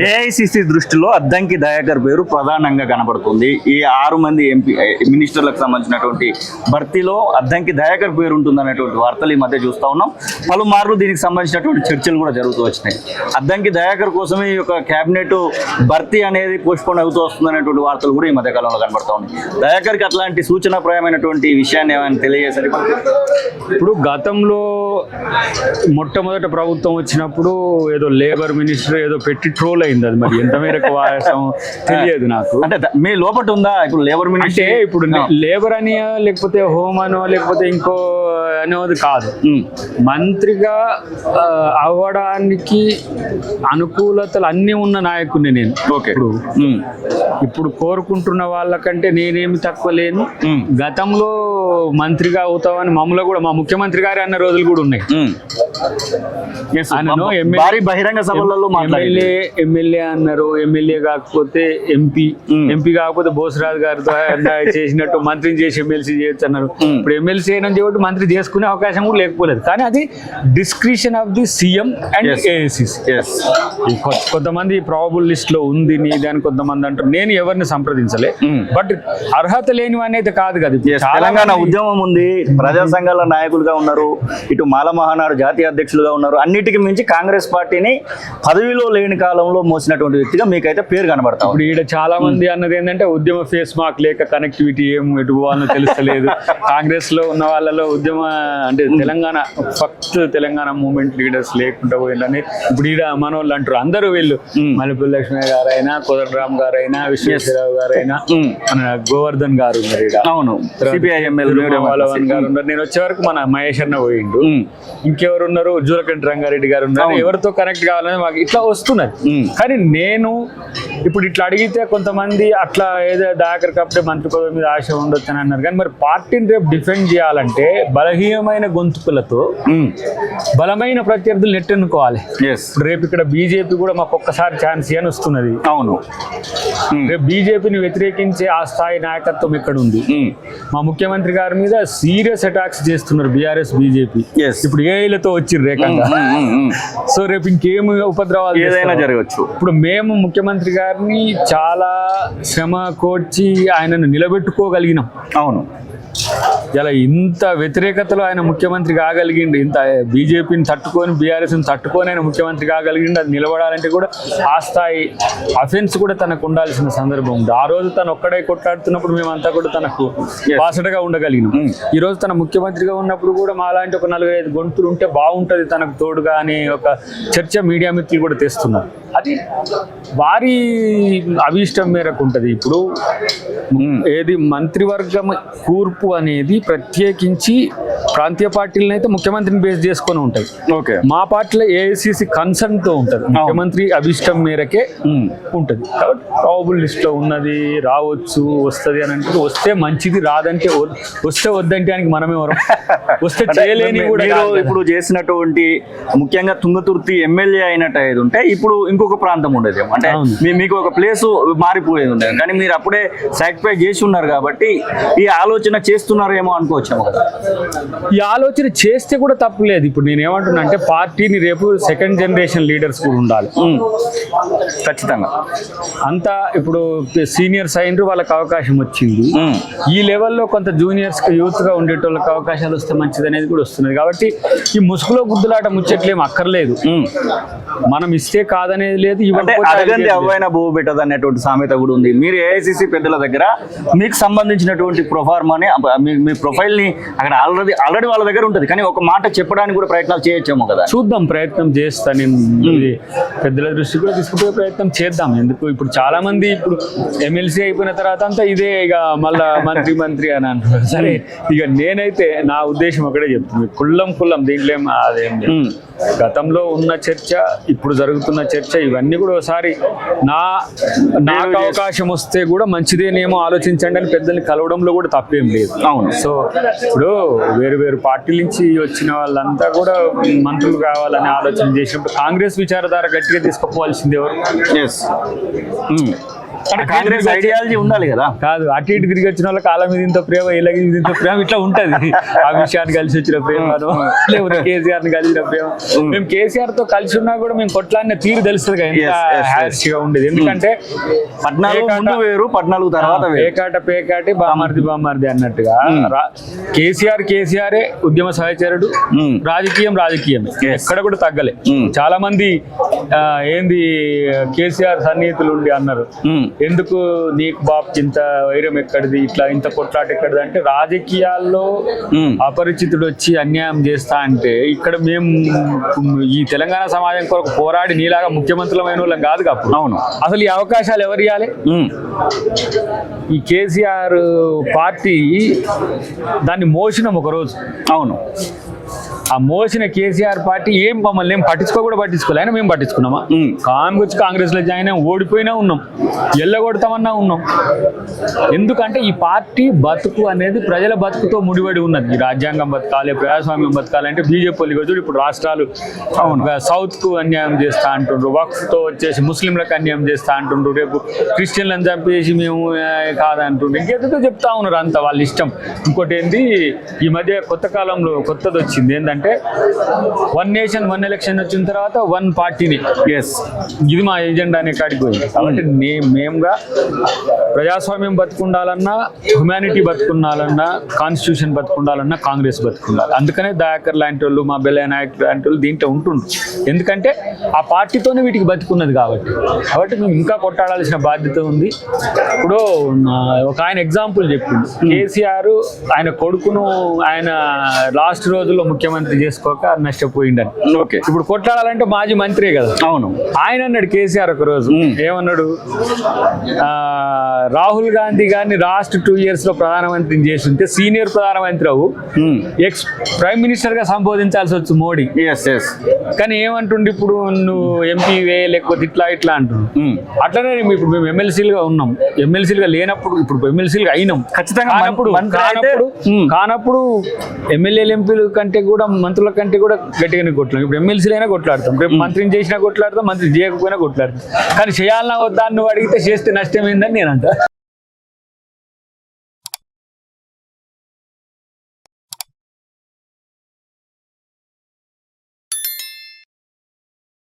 AICC దృష్టిలో అద్దంకి దయాకర్ పేరు ప్రధానంగా కనబడుతుంది. ఈ 6 మంది ఎంపీ మినిస్టర్లకు సంబంధించినటువంటి భర్తీలో అద్దంకి దయాకర్ పేరు ఉంటుందనేటువంటి వార్తలు ఈ మధ్య చూస్తూ ఉన్నాం. పలుమార్లు దీనికి సంబంధించినటువంటి చర్చలు కూడా జరుగుతూ వచ్చినాయి. అద్దంకి దయాకర్ కోసమే ఈ యొక్క క్యాబినెట్ భర్తీ అనేది పోస్ట్పోన్ అవుతూ వస్తుందనేటువంటి వార్తలు కూడా ఈ మధ్య కాలంలో కనబడతా ఉన్నాయి. దయాకర్కి అట్లాంటి సూచనాప్రాయమైనటువంటి విషయాన్ని ఏమైనా తెలియజేసరి? ఇప్పుడు గతంలో మొట్టమొదట ప్రభుత్వం వచ్చినప్పుడు ఏదో లేబర్ మినిస్టర్ ఏదో పెట్టి ట్రోల్ అయింది. అది మరి ఎంత మేరకు వాసం తెలియదు నాకు. అంటే మీ లోపల ఉందా ఇప్పుడు లేబర్ మినిస్టర్? అంటే ఇప్పుడు లేబర్ అని లేకపోతే హోమ్ అనో లేకపోతే ఇంకో అనేది కాదు. మంత్రిగా అవ్వడానికి అనుకూలతలు అన్నీ ఉన్న నాయకుడిని నేను. ఇప్పుడు కోరుకుంటున్న వాళ్ళకంటే నేనేమి తక్కువ లేను. గతంలో మంత్రిగా అవుతామని మమ్మల్ని కూడా మా ముఖ్యమంత్రి గారు అన్న రోజులు కూడా ఉన్నాయి. బహిరంగ సభలలో ఎమ్మెల్యే అన్నారు, ఎమ్మెల్యే కాకపోతే ఎంపీ కాకపోతే బోసరాజు గారితో చేసినట్టు మంత్రిని చేసి ఎమ్మెల్సీ చేయొచ్చు అన్నారు. ఇప్పుడు ఎమ్మెల్సీ అయినా చేయబట్టి మంత్రి చేసుకునే అవకాశం కూడా లేకపోలేదు. కానీ అది discretion of the CM and AICC. కొంతమంది ప్రాబబుల్ లిస్ట్ లో ఉంది నీదని కొంతమంది అంటారు. నేను ఎవరిని సంప్రదించలే. బట్ అర్హత లేనివని అయితే కాదు కదా. తెలంగాణ ఉద్యమం ఉంది, ప్రజా సంఘాల నాయకులుగా ఉన్నారు, ఇటు మాల మహానాడు జాతీయ అధ్యక్షులుగా ఉన్నారు. అన్నిటికీ మించి కాంగ్రెస్ పార్టీని పదవిలో లేని కాలంలో మోసినటువంటి వ్యక్తిగా మీకైతే పేరు కనబడతాం. ఇప్పుడు ఈడ చాలా మంది అన్నది ఏంటంటే ఉద్యమ ఫేస్ మార్క్ లేక కనెక్టివిటీ ఏం ఎటు పోవాలని తెలుస్తలేదు. కాంగ్రెస్ లో ఉన్న వాళ్ళలో ఉద్యమ అంటే తెలంగాణ మూవ్మెంట్ లీడర్స్ లేకుండా పోయిందని ఇప్పుడు ఈడ మనోళ్ళు అంటారు. అందరూ వీళ్ళు మల్లెపల్లి లక్ష్మీ గారైనా, కోదండరామ్ గారైనా, విశ్వేశ్వరరావు గారైనా, మన గోవర్ధన్ గారు ఉన్నారు ఈడ. అవును, గారు ఉన్నారు. నేను వచ్చే వరకు మన మహేష్ అన్న పోయిండు. ఇంకెవరు ఉన్నారు? జూలకంటి రంగారెడ్డి గారు ఉన్నారు. ఎవరితో కనెక్ట్ కావాలని మాకు ఇట్లా వస్తున్నది. కానీ నేను ఇప్పుడు ఇట్లా అడిగితే కొంతమంది అట్లా ఏదో దయాకర్ కప్పుడే మంత్రి పదవి మీద ఆశ ఉండొచ్చు అని అన్నారు. కానీ మరి పార్టీని రేపు డిఫెండ్ చేయాలంటే బలహీనమైన గొంతుకులతో బలమైన ప్రత్యర్థులు నెట్టెన్నుకోవాలి. రేపు ఇక్కడ బీజేపీ కూడా మాకు ఒక్కసారి ఛాన్స్ అని వస్తున్నది. అవును, రేపు బీజేపీని వ్యతిరేకించే ఆ స్థాయి నాయకత్వం ఇక్కడ ఉంది. మా ముఖ్యమంత్రి గారి మీద సీరియస్ అటాక్స్ చేస్తున్నారు బీఆర్ఎస్ బీజేపీ. ఇప్పుడు ఏఐలతో వచ్చిర్రు రేఖంగా. సో రేపు ఇంకేమి ఉపద్రవాలు ఏదైనా జరగవచ్చు. ఇప్పుడు మేము ముఖ్యమంత్రి గారిని చాలా శ్రమ కోర్చి ఆయనను నిలబెట్టుకోగలిగినాం. అవును, ఇలా ఇంత వ్యతిరేకతలో ఆయన ముఖ్యమంత్రి కాగలిగిండు. ఇంత బీజేపీని తట్టుకొని బీఆర్ఎస్ని తట్టుకొని ఆయన ముఖ్యమంత్రి కాగలిగిండు. అది నిలబడాలంటే కూడా ఆ స్థాయి అఫెన్స్ కూడా తనకు ఉండాల్సిన సందర్భం ఉంది. ఆ రోజు తను ఒక్కడే కొట్లాడుతున్నప్పుడు మేమంతా కూడా తనకు బాసటగా ఉండగలిగినాం. ఈ రోజు తన ముఖ్యమంత్రిగా ఉన్నప్పుడు కూడా మాలాంటి ఒక 4-5 గొంతులు ఉంటే బాగుంటుంది తనకు తోడుగా అని ఒక చర్చ మీడియా మిత్రులు కూడా తెస్తున్నారు. అది వారి అభీష్టం మేరకు ఉంటుంది. ఇప్పుడు ఏది మంత్రివర్గం కూర్పు అనేది ప్రత్యేకించి ప్రాంతీయ పార్టీలను అయితే ముఖ్యమంత్రిని బేస్ చేసుకొని ఉంటాయి. మా పార్టీలో ఏఐసిసి కన్సర్న్ తో ఉంటుంది. ముఖ్యమంత్రి అభిష్టం మేరకే ఉంటుంది. కాబట్టి ప్రాబబుల్ లిస్ట్ లో ఉన్నది, రావచ్చు, వస్తుంది అని అంటే వస్తే మంచిది, రాదంటే వస్తే వద్దంటే అని మనమే వరం. వస్తే చేయలేని కూడా ఇప్పుడు చేసినటువంటి ముఖ్యంగా తుంగతుర్తి ఎమ్మెల్యే అయినట్టు అయ్యేది ఉంటే ఇప్పుడు ఇంకొక ప్రాంతం ఉండేది. అంటే మీకు ఒక ప్లేస్ మారిపోయేది ఉండేది. కానీ మీరు అప్పుడే సాక్రిఫైస్ చేసి ఉన్నారు కాబట్టి ఈ ఆలోచన చేస్తున్నారేమో అనుకోవచ్చాము కదా. ఈ ఆలోచన చేస్తే కూడా తప్పు లేదు. ఇప్పుడు నేను ఏమంటున్నా అంటే పార్టీని రేపు సెకండ్ జనరేషన్ లీడర్స్ కూడా ఉండాలి ఖచ్చితంగా. అంతా ఇప్పుడు సీనియర్స్ అయినరు, వాళ్ళకి అవకాశం వచ్చింది. ఈ లెవెల్లో కొంత జూనియర్స్ యూత్ గా ఉండేటోళ్ళకి అవకాశాలు వస్తే మంచిది అనేది కూడా వస్తున్నది. కాబట్టి ఈ ముసుగులో గుద్దులాట ముచ్చట్లేం అక్కర్లేదు. మనం ఇస్తే కాదనేది లేదు. అవైనా బోవు పెట్టదు అనేటువంటి సామెత కూడా ఉంది. మీరు ఏఐసిసి పెద్దల దగ్గర మీకు సంబంధించినటువంటి ప్రొఫార్మాని మీ ప్రొఫైల్ ని అక్కడ ఆల్రెడీ వాళ్ళ దగ్గర ఉంటుంది. కానీ ఒక మాట చెప్పడానికి కూడా ప్రయత్నాలు చేయొచ్చేమో కదా. చూద్దాం, ప్రయత్నం చేస్తా. నేను పెద్దల దృష్టి కూడా తీసుకుపోయే ప్రయత్నం చేద్దాం. ఎందుకు ఇప్పుడు చాలా మంది ఇప్పుడు ఎమ్మెల్సీ అయిపోయిన తర్వాత అంతా ఇదే ఇక మళ్ళా మంత్రి అని అంటున్నారు. సరే, ఇక నేనైతే నా ఉద్దేశం ఒకటే చెప్తుంది. కుల్లం దీంట్లో అదేం గతంలో ఉన్న చర్చ, ఇప్పుడు జరుగుతున్న చర్చ, ఇవన్నీ కూడా ఒకసారి నాకు అవకాశం వస్తే కూడా మంచిదేనేమో ఆలోచించండి అని పెద్దల్ని కలవడంలో కూడా తప్పేం లేదు. అవును. సో ఇప్పుడు వేరు పార్టీల నుంచి వచ్చిన వాళ్ళంతా కూడా మంత్రులు కావాలని ఆలోచన చేసినప్పుడు కాంగ్రెస్ విచారధార గట్టిగా తీసుకుపోవాల్సింది ఎవరు? అంటే కాంగ్రెస్ ఐడియాలజీ ఉండాలి కదా. కాదు, అటు ఇటు తిరిగి వచ్చిన వాళ్ళకి కాలం మీద ఇంత ప్రేమ, ఇలాగ ఇంత ప్రేమ, ఇట్లా ఉంటది. ఆ విషయాన్ని కలిసి వచ్చిన ప్రేమ, లేకపోతే కేసీఆర్ ని కలిసిన ప్రేమ. మేము కేసీఆర్ తో కలిసి ఉన్నా కూడా మేము కొట్లాడిన తీరు తెలుస్తుంది కదా, ఎంత హ్యాషిగా ఉండేది. ఎందుకంటే 14 ముందు వేరు, 14 తర్వాత వేరు. పేకాట పేకాటి, బామార్ది బామార్ది అన్నట్టుగా కేసీఆరే ఉద్యమ సహచరుడు, రాజకీయం రాజకీయమే, ఎక్కడ కూడా తగ్గలే. చాలా మంది ఏంది కేసీఆర్ సన్నిహితులు ఉండి అన్నారు, ఎందుకు నీకు బాబుకి ఇంత వైరం ఎక్కడిది, ఇట్లా ఇంత కొట్లాట ఎక్కడిది అంటే, రాజకీయాల్లో అపరిచితుడు వచ్చి అన్యాయం చేస్తా అంటే ఇక్కడ మేము ఈ తెలంగాణ సమాజం కొరకు పోరాడి నీలాగా ముఖ్యమంత్రులమైన వాళ్ళం కాదు కాబట్టి. అవును, అసలు ఈ అవకాశాలు ఎవరు ఇవ్వాలి? ఈ కేసీఆర్ పార్టీ దాన్ని మోసినాం ఒకరోజు. అవును, ఆ మోసిన కేసీఆర్ పార్టీ ఏం మమ్మల్ని ఏం పట్టించుకోలే, అయినా మేము పట్టించుకున్నామా? కాంగ్రెస్ లో జాయిన్ అయ్యి ఓడిపోయినా ఉన్నాం, ఎల్లగొడతామన్నా ఉన్నాం. ఎందుకంటే ఈ పార్టీ బతుకు అనేది ప్రజల బతుకుతో ముడిపడి ఉన్నది. ఈ రాజ్యాంగం బతకాలి, ప్రజాస్వామ్యం బతకాలి అంటే బీజేపీ వాళ్ళు ఇప్పుడు రాష్ట్రాలు సౌత్ కు అన్యాయం చేస్తా అంటుండ్రు, వక్ఫ్ తో వచ్చేసి ముస్లింలకు అన్యాయం చేస్తా అంటుండ్రు, రేపు క్రిస్టియన్లను చంపేసి మేము కాదంటుండ్రు, ఇంకేదో చెప్తా ఉన్నారు. అంత వాళ్ళ ఇష్టం. ఇంకోటి ఏంది, ఈ మధ్య కొత్త కాలంలో కొత్తది వచ్చింది ఏంటంటే, వన్ నేషన్ వన్ ఎలక్షన్ వచ్చిన తర్వాత వన్ పార్టీని, ఇది మా ఎజెండా అనే కాడికి పోయింది. కాబట్టి మేముగా ప్రజాస్వామ్యం బతుకుండాలన్నా, హ్యుమానిటీ బతుకుండాలన్నా, కాన్స్టిట్యూషన్ బతుకుండాలన్నా కాంగ్రెస్ బతుకుండాలి. అందుకనే దయాకర్ లాంటి వాళ్ళు, మా బెల్లయ్య నాయక్ లాంటి వాళ్ళు దీంట్లో ఉంటుండ్రు. ఎందుకంటే ఆ పార్టీతోనే వీటికి బతుకున్నది కాబట్టి మేము ఇంకా కొట్టాడాల్సిన బాధ్యత ఉంది. ఇప్పుడు ఒక ఆయన ఎగ్జాంపుల్ చెప్పింది, కేసీఆర్ ఆయన కొడుకును ఆయన లాస్ట్ రోజుల్లో ముఖ్యమంత్రి చేసుకోక నష్టపోయిండని. ఓకే, ఇప్పుడు కొట్లాడాలంటే మాజీ మంత్రే కదా. అవును, ఆయన అన్నాడు కేసీఆర్ ఒక రోజు, ఏమన్నాడు, రాహుల్ గాంధీ గారిని లాస్ట్ 2 years లో ప్రధానమంత్రిని చేస్తుంటే సీనియర్ ప్రధానమంత్రి అవు, ఎక్స్ ప్రైమ్ మినిస్టర్ గా సంబోధించాల్సి వచ్చు మోడీ. కానీ ఏమంటుండే, ఇప్పుడు నువ్వు ఎంపీవే లేకపోతే ఇట్లా అంటుండు. అట్లనే ఇప్పుడు మేము ఎమ్మెల్సీలుగా ఉన్నాం, ఎమ్మెల్సీలుగా లేనప్పుడు ఇప్పుడు ఎమ్మెల్సీలుగా అయినాం ఖచ్చితంగా. కానప్పుడు ఎమ్మెల్యేలు ఎంపీల కంటే కూడా మంత్రుల కంటే కూడా గట్టిగానే కొట్లాం. ఇప్పుడు ఎమ్మెల్సీలైనా కొట్లాడతాం, రేపు మంత్రిని చేసినా కొట్లాడతాం, మంత్రి చేయకపోయినా కొట్లాడతాం. కానీ చేయాలన్నా వద్దా నువ్వు అడిగితే చేస్తే నష్టం ఏందని నేను అంటా.